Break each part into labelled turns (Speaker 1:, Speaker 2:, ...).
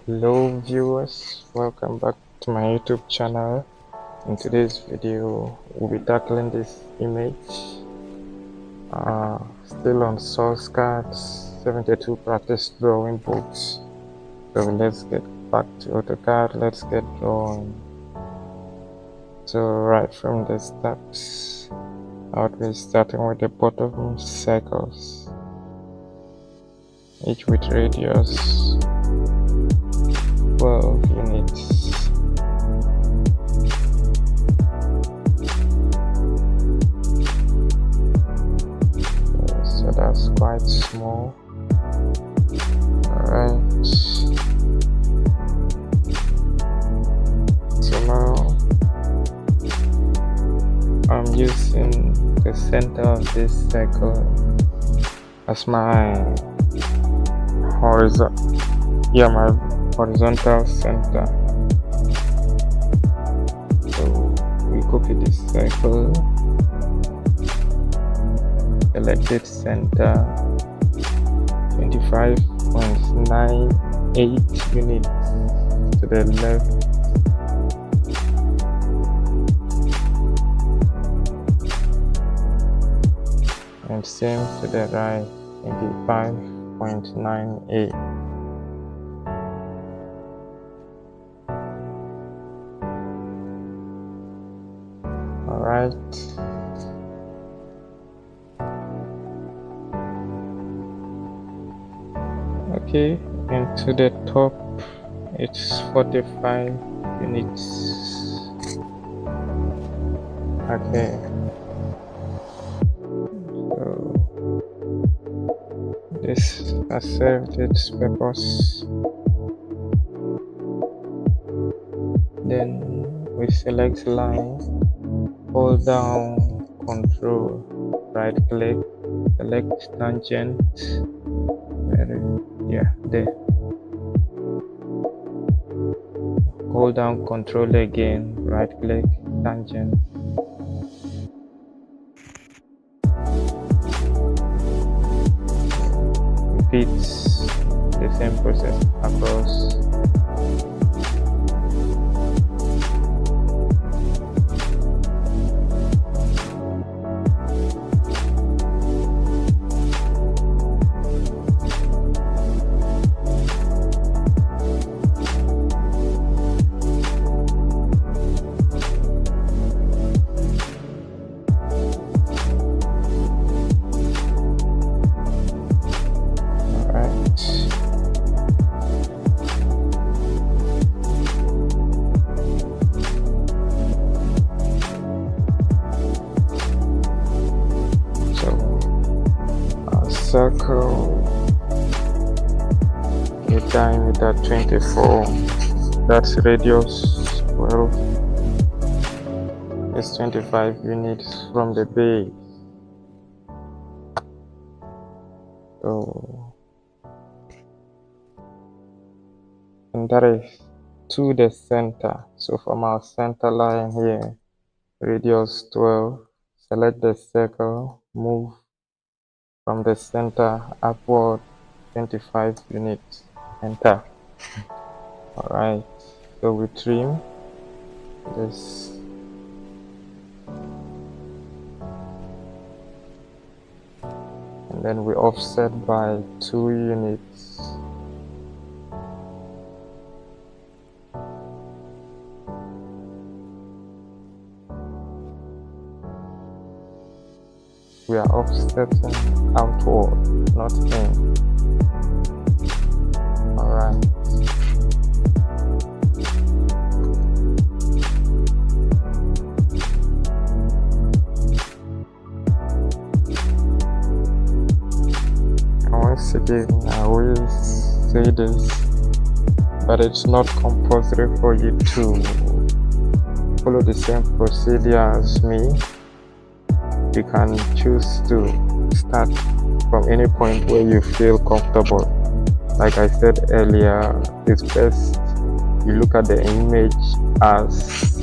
Speaker 1: Hello viewers, welcome back to my YouTube channel. In today's video, we'll be tackling this image still on AutoCAD 72 practice drawing books. So let's get back to AutoCAD, let's get drawing. So right from the start, I'll be starting with the bottom circles, each with radius 12 units. So that's quite small. Alright. So now I'm using the center of this circle as my horizontal center. So we copy this circle, select its center, 25.98 units to the left. And same to the right, 25.98. Alright. Okay, and to the top it's 45 units. Okay. So this has served its purpose. Then we select line, hold down Control, right click, select tangent. There. Hold down Control again, right click, tangent. Repeats the same process across. Circle a diameter 24, that's radius 12, it's 25 units from the base. So, and that is to the center. So from our center line here, radius 12, select the circle, move from the center upward 25 units, enter. Alright, so we trim this. And then we offset by 2 units. We are offsetting outward, not in. Alright. Once again, I always say this, but it's not compulsory for you to follow the same procedure as me. You can choose to start from any point where you feel comfortable. Like I said earlier, it's best you look at the image as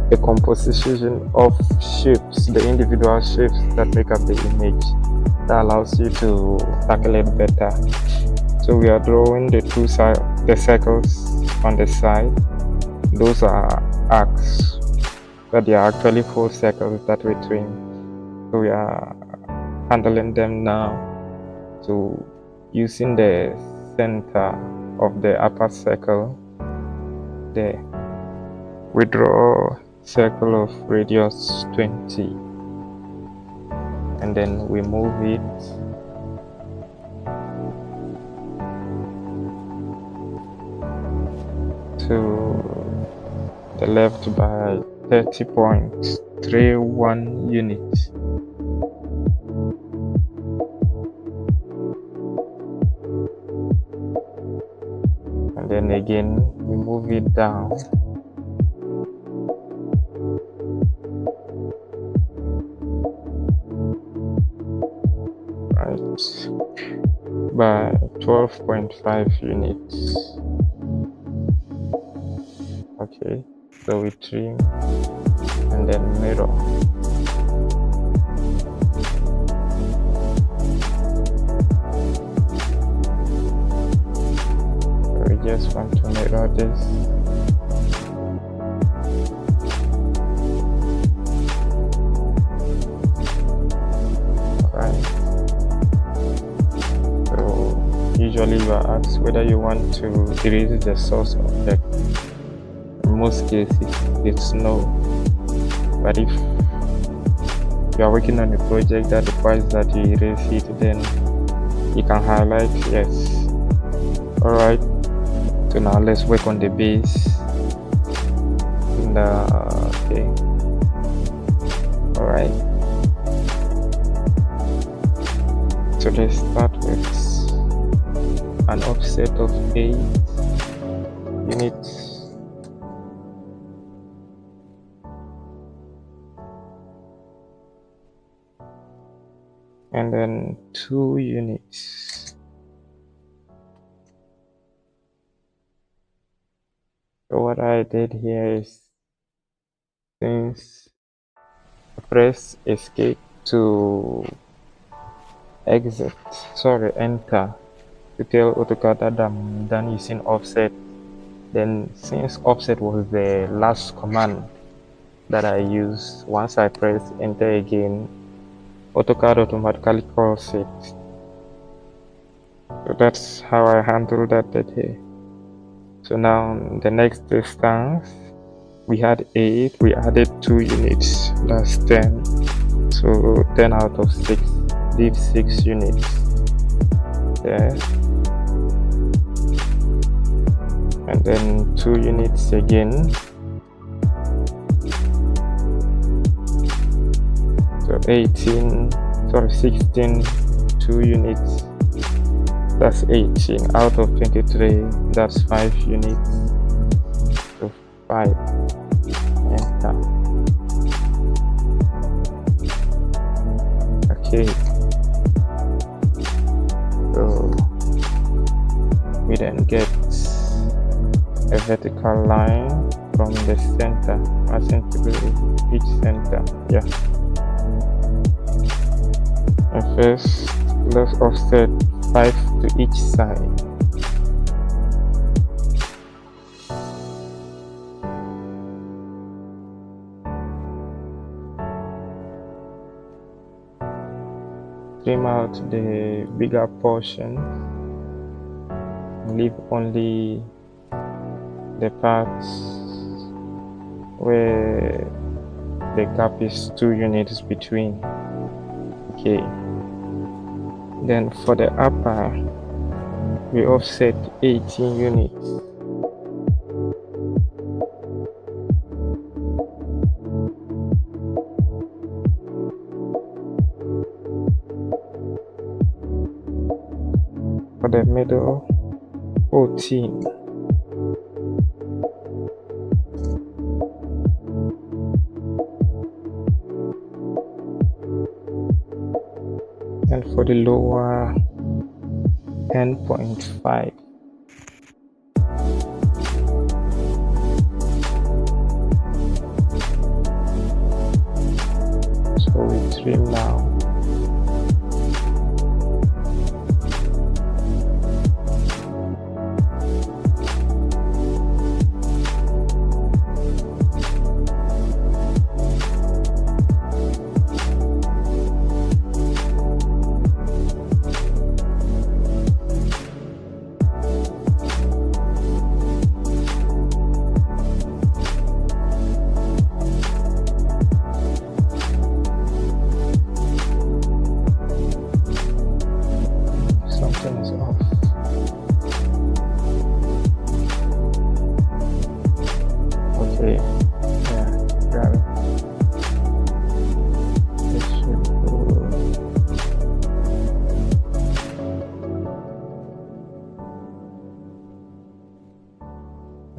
Speaker 1: the composition of shapes, the individual shapes that make up the image. That allows you to tackle it better. So we are drawing the two sides the circles on the side, those are arcs, but they are actually 4 circles that we trim. So we are handling them now. So using the center of the upper circle there, we draw circle of radius 20, and then we move it to the left by 30.31 units. And then again we move it down by 12.5 units. Okay, so we trim and then mirror. So we just want to mirror this. Usually you are asked whether you want to erase the source object. In most cases it's no, but if you are working on a project that requires that you erase it, then you can highlight yes. Alright, so now let's work on the base. And, okay, alright, so let's start with an offset of 8 units. And then 2 units. So what I did here is, since I press escape to enter to tell AutoCAD that I'm done using offset, then since offset was the last command that I used, once I press enter again, AutoCAD automatically calls it. So that's how I handle that here. So now the next distance, we had 8, we added 2 units, that's 10. So 10 out of 6 leaves 6 units there. And then 2 units again. So 16, 2 units, that's 18 out of 23, that's 5 units. So 5, enter. Okay, so we then get a vertical line from the center, passing through each center. Yeah. And first, let's offset 5 to each side. Trim out the bigger portion, leave only the parts where the gap is 2 units between. Okay, then for the upper we offset 18 units. For the middle, 14. And for the lower, 10.5. So we trim now.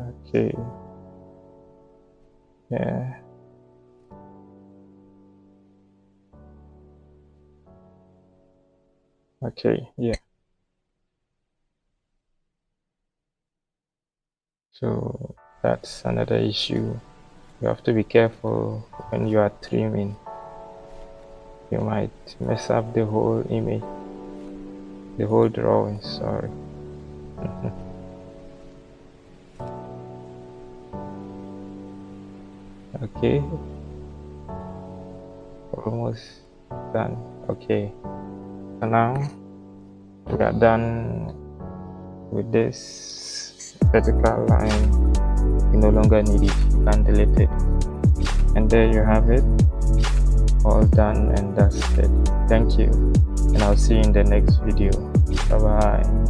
Speaker 1: Okay. Yeah. Okay. Yeah. So that's another issue. You have to be careful when you are trimming. You might mess up the whole image, the whole drawing. Sorry. Okay. Almost done. Okay. So now we are done with this vertical line. You no longer need it. You can delete it. And there you have it. All done and dusted. Thank you. And I'll see you in the next video. Bye bye.